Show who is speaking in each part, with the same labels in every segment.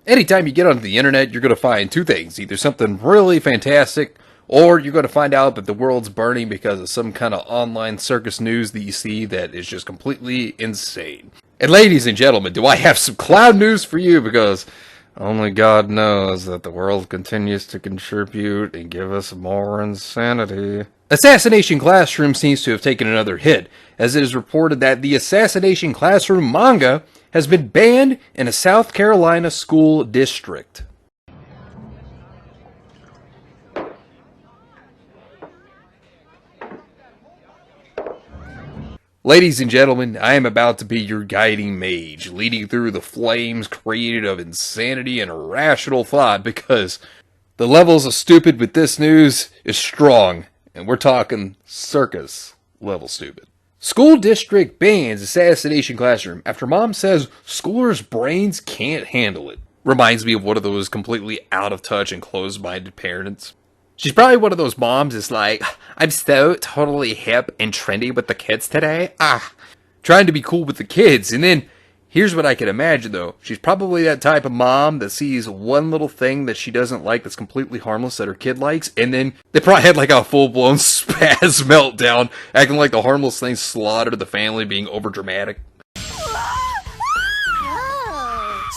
Speaker 1: Anytime you get onto the internet, you're going to find two things. Either something really fantastic, or you're going to find out that the world's burning because of some kind of online circus news that you see that is just completely insane. And ladies and gentlemen, do I have some cloud news for you, because only God knows that the world continues to contribute and give us more insanity. Assassination Classroom seems to have taken another hit, as it is reported that the Assassination Classroom Manga has been banned in a South Carolina school district. Ladies and gentlemen, I am about to be your guiding mage, leading through the flames created of insanity and irrational thought, because the levels of stupid with this news is strong, and we're talking circus level stupid. School district bans Assassination Classroom after mom says schoolers' brains can't handle it. Reminds me of one of those completely out of touch and closed-minded parents. She's probably one of those moms that's like, I'm so totally hip and trendy with the kids today. Trying to be cool with the kids. And then, here's what I can imagine though. She's probably that type of mom that sees one little thing that she doesn't like that's completely harmless that her kid likes. And then they probably had like a full-blown spaz meltdown, acting like the harmless thing slaughtered the family, being overdramatic.
Speaker 2: Oh,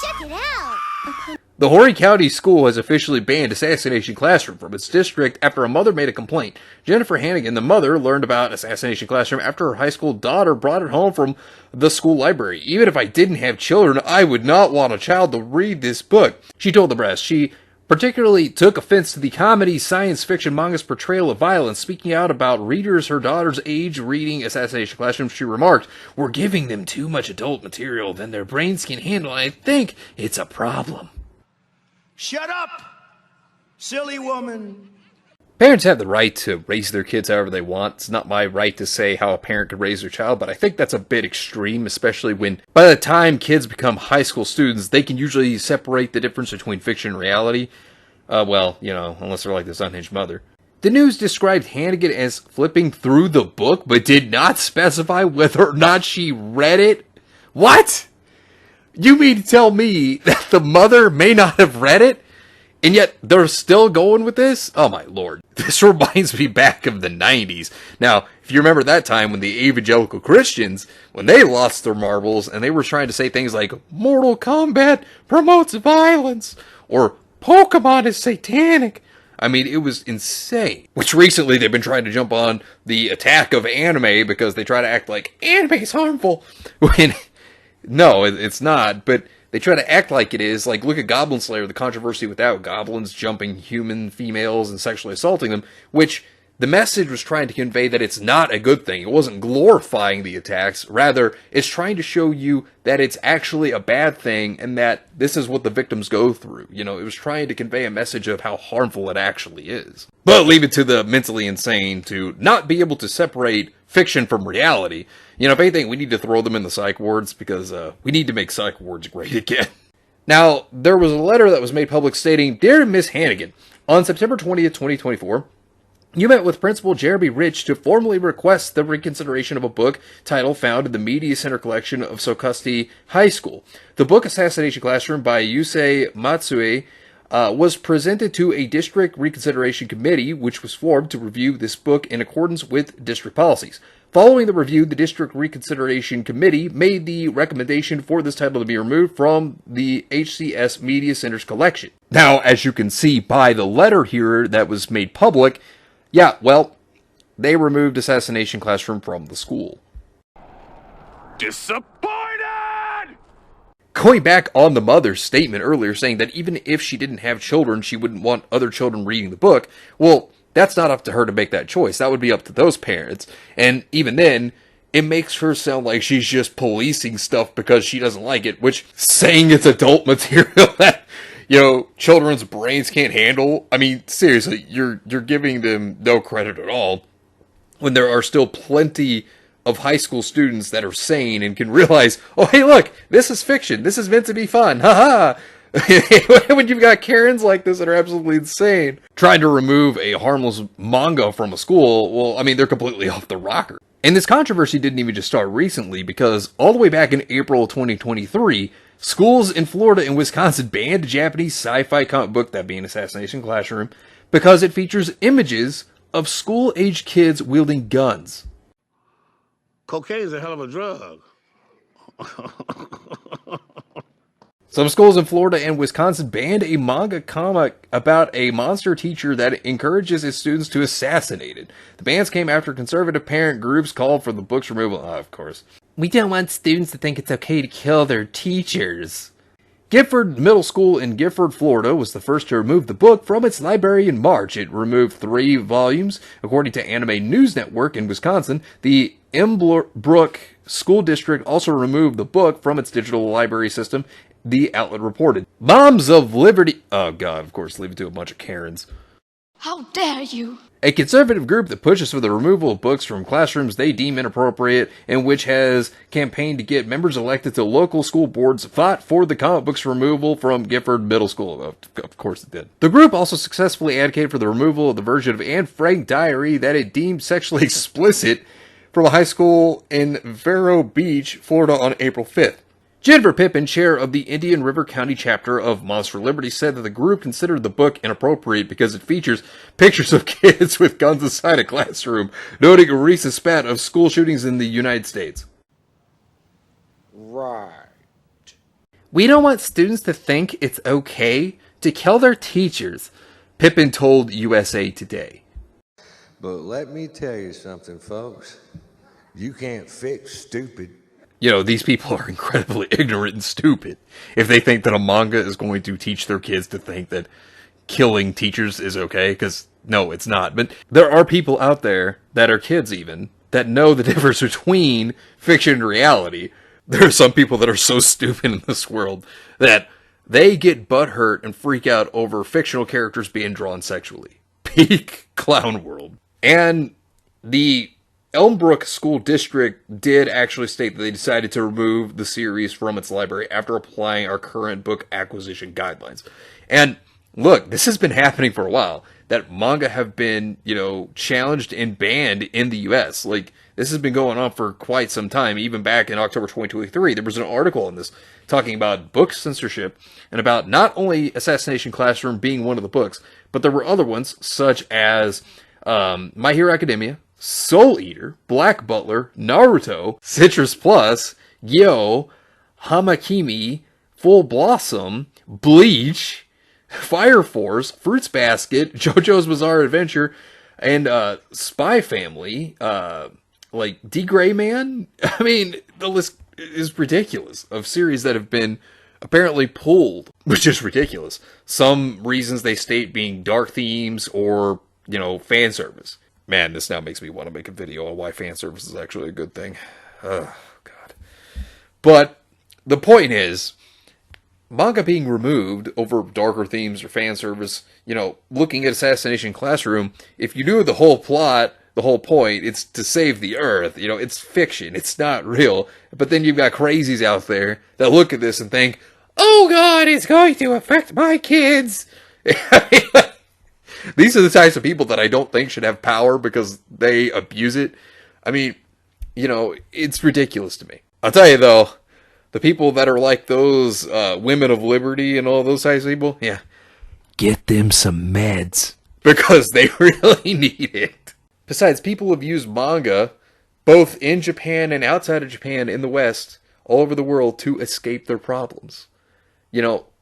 Speaker 2: check it out.
Speaker 1: The Horry County School has officially banned Assassination Classroom from its district after a mother made a complaint. Jennifer Hannigan, the mother, learned about Assassination Classroom after her high school daughter brought it home from the school library. Even if I didn't have children, I would not want a child to read this book, she told the press. She particularly took offense to the comedy science fiction manga's portrayal of violence. Speaking out about readers her daughter's age reading Assassination Classroom, she remarked, "We're giving them too much adult material than their brains can handle. I think it's a problem."
Speaker 3: Shut up, silly woman.
Speaker 1: Parents have the right to raise their kids however they want. It's not my right to say how a parent could raise their child, but I think that's a bit extreme, especially when by the time kids become high school students, they can usually separate the difference between fiction and reality. Well, you know, unless they're like this unhinged mother. The news described Hannigan as flipping through the book, but did not specify whether or not she read it. What? You mean to tell me that the mother may not have read it, and yet they're still going with this? Oh my lord. This reminds me back of the 90s. Now, if you remember that time when the evangelical Christians, when they lost their marbles and they were trying to say things like, Mortal Kombat promotes violence, or Pokemon is satanic. I mean, it was insane. Which recently they've been trying to jump on the attack of anime because they try to act like anime's harmful, when no, it's not, but they try to act like it is. Like, look at Goblin Slayer, the controversy without goblins jumping human females and sexually assaulting them, which the message was trying to convey that it's not a good thing. It wasn't glorifying the attacks. Rather, it's trying to show you that it's actually a bad thing and that this is what the victims go through. You know, it was trying to convey a message of how harmful it actually is. But leave it to the mentally insane to not be able to separate fiction from reality. You know, if anything, we need to throw them in the psych wards because we need to make psych wards great again. Now, there was a letter that was made public stating, Dear Miss Hannigan, on September 20th, 2024, you met with Principal Jeremy Rich to formally request the reconsideration of a book title found in the Media Center collection of Sokusti High School. The book Assassination Classroom by Yusei Matsue was presented to a district reconsideration committee, which was formed to review this book in accordance with district policies. Following the review, the district reconsideration committee made the recommendation for this title to be removed from the HCS Media Center's collection. Now, as you can see by the letter here that was made public, yeah, well, they removed Assassination Classroom from the school.
Speaker 3: Disappointed!
Speaker 1: Going back on the mother's statement earlier saying that even if she didn't have children, she wouldn't want other children reading the book, well, that's not up to her to make that choice. That would be up to those parents. And even then, it makes her sound like she's just policing stuff because she doesn't like it, which saying it's adult material that, you know, children's brains can't handle. I mean, seriously, you're giving them no credit at all when there are still plenty of high school students that are sane and can realize, oh, hey, look, this is fiction. This is meant to be fun. Ha ha. When you've got Karens like this that are absolutely insane trying to remove a harmless manga from a school, well, I mean, they're completely off the rocker. And this controversy didn't even just start recently, because all the way back in April 2023, Schools in Florida and Wisconsin banned a Japanese sci-fi comic book, that being Assassination Classroom, because it features images of school-aged kids wielding guns.
Speaker 4: Cocaine's a hell of a drug.
Speaker 1: Some schools in Florida and Wisconsin banned a manga comic about a monster teacher that encourages his students to assassinate it. The bans came after conservative parent groups called for the book's removal. Of course. We don't want students to think it's okay to kill their teachers. Gifford Middle School in Gifford, Florida was the first to remove the book from its library in March. It removed 3 volumes. According to Anime News Network in Wisconsin, the Embrook School District also removed the book from its digital library system, the outlet reported. Moms of Liberty... Oh, God, of course, leave it to a bunch of Karens.
Speaker 2: How dare you?
Speaker 1: A conservative group that pushes for the removal of books from classrooms they deem inappropriate and which has campaigned to get members elected to local school boards fought for the comic book's removal from Gifford Middle School. Of course it did. The group also successfully advocated for the removal of the version of Anne Frank Diary that it deemed sexually explicit from a high school in Vero Beach, Florida on April 5th. Jennifer Pippin, chair of the Indian River County chapter of Moms for Liberty, said that the group considered the book inappropriate because it features pictures of kids with guns inside a classroom, noting a recent spat of school shootings in the United States.
Speaker 4: Right.
Speaker 1: We don't want students to think it's okay to kill their teachers, Pippin told USA Today.
Speaker 5: But let me tell you something, folks. You can't fix stupid.
Speaker 1: You know, these people are incredibly ignorant and stupid if they think that a manga is going to teach their kids to think that killing teachers is okay, because no, it's not. But there are people out there that are kids even, that know the difference between fiction and reality. There are some people that are so stupid in this world that they get butthurt and freak out over fictional characters being drawn sexually. Peak clown world. And the Elmbrook School District did actually state that they decided to remove the series from its library after applying our current book acquisition guidelines. And look, this has been happening for a while, that manga have been, challenged and banned in the US. Like, this has been going on for quite some time. Even back in October 2023, there was an article on this talking about book censorship and about not only Assassination Classroom being one of the books, but there were other ones such as My Hero Academia, Soul Eater, Black Butler, Naruto, Citrus Plus, Yo, Hamakimi, Full Blossom, Bleach, Fire Force, Fruits Basket, JoJo's Bizarre Adventure, and Spy Family, like D. Gray Man. I mean, the list is ridiculous of series that have been apparently pulled, which is ridiculous. Some reasons they state being dark themes or, fan service. Man, this now makes me want to make a video on why fan service is actually a good thing. Oh, God. But the point is, manga being removed over darker themes or fan service, looking at Assassination Classroom, if you knew the whole plot, the whole point, it's to save the Earth. It's fiction. It's not real. But then you've got crazies out there that look at this and think, oh, God, it's going to affect my kids. These are the types of people that I don't think should have power because they abuse it. I mean, it's ridiculous to me. I'll tell you, though, the people that are like those women of liberty and all those types of people, yeah, get them some meds because they really need it. Besides, people have used manga, both in Japan and outside of Japan, in the West, all over the world, to escape their problems.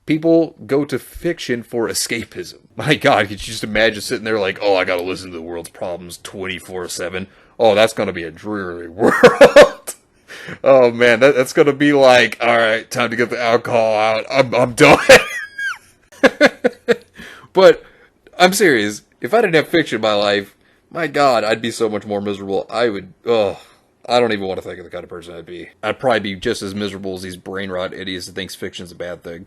Speaker 1: People go to fiction for escapism. My God, could you just imagine sitting there like, oh, I gotta listen to the world's problems 24/7. Oh, that's gonna be a dreary world. Oh, man, that's gonna be like, all right, time to get the alcohol out. I'm done. But I'm serious. If I didn't have fiction in my life, my God, I'd be so much more miserable. I don't even want to think of the kind of person I'd be. I'd probably be just as miserable as these brain rot idiots that thinks fiction's a bad thing.